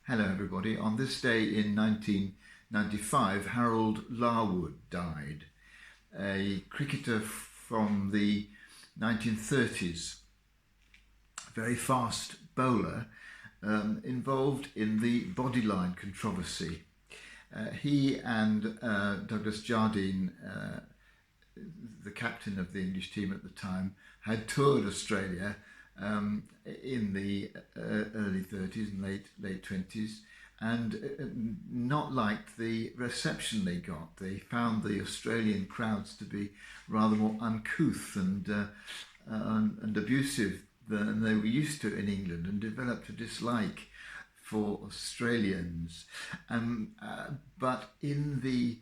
Hello everybody. On this day in 1995, Harold Larwood died, a cricketer from the 1930s, very fast bowler, involved in the bodyline controversy. He and Douglas Jardine, the captain of the English team at the time, had toured Australia in the early 30s and late 20s, and not liked the reception they got. They found the Australian crowds to be rather more uncouth and abusive than they were used to in England, and developed a dislike for Australians. But in the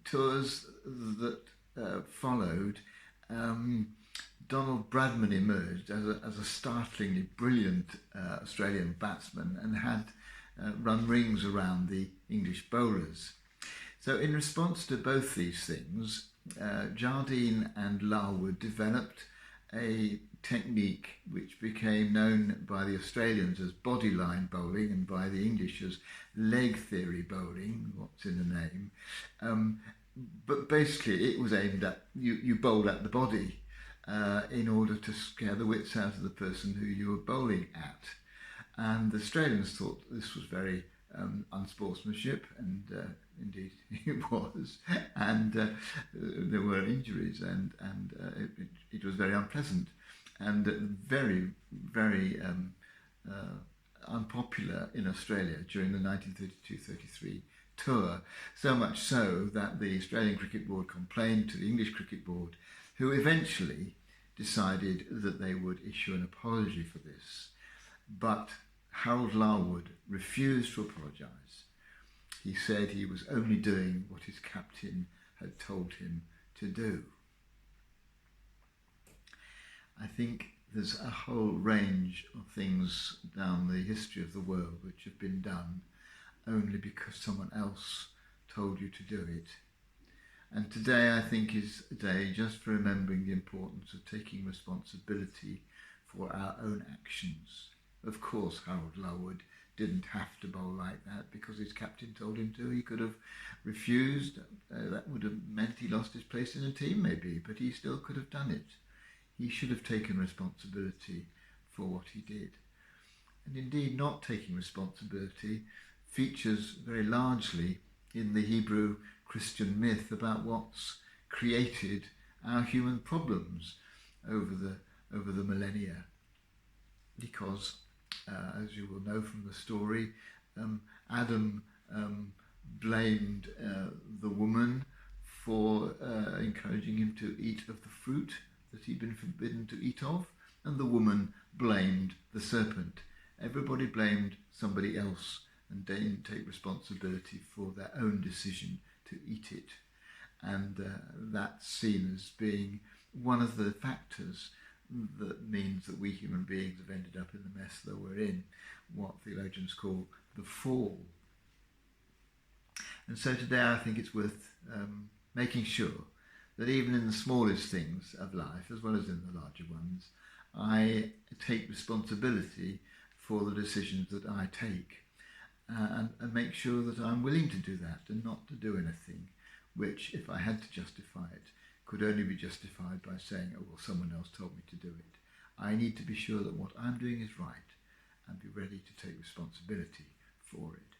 tours that followed, Donald Bradman emerged as a startlingly brilliant Australian batsman and had run rings around the English bowlers. So in response to both these things, Jardine and Larwood developed a technique which became known by the Australians as bodyline bowling and by the English as leg theory bowling, what's in the name. But basically it was aimed at, you bowled at the body in order to scare the wits out of the person who you were bowling at. And the Australians thought this was very unsportsmanship, and indeed it was, and there were injuries, and it was very unpleasant and very, very unpopular in Australia during the 1932-33 tour, so much so that the Australian Cricket Board complained to the English Cricket Board, who eventually decided that they would issue an apology for this. But Harold Larwood refused to apologise. He said he was only doing what his captain had told him to do. I think there's a whole range of things down the history of the world which have been done only because someone else told you to do it. And today, I think, is a day just for remembering the importance of taking responsibility for our own actions. Of course, Harold Larwood didn't have to bowl like that because his captain told him to. He could have refused. That would have meant he lost his place in the team, maybe, but he still could have done it. He should have taken responsibility for what he did. And indeed, not taking responsibility features very largely in the Hebrew Christian myth about what's created our human problems over the millennia. Because, as you will know from the story, Adam blamed the woman for encouraging him to eat of the fruit that he'd been forbidden to eat of, and the woman blamed the serpent. Everybody blamed somebody else and didn't take responsibility for their own decision to eat it. And that's seen as being one of the factors that means that we human beings have ended up in the mess that we're in, what theologians call the fall. And so today I think it's worth making sure that even in the smallest things of life, as well as in the larger ones, I take responsibility for the decisions that I take. And make sure that I'm willing to do that and not to do anything which, if I had to justify it, could only be justified by saying, oh, well, someone else told me to do it. I need to be sure that what I'm doing is right and be ready to take responsibility for it.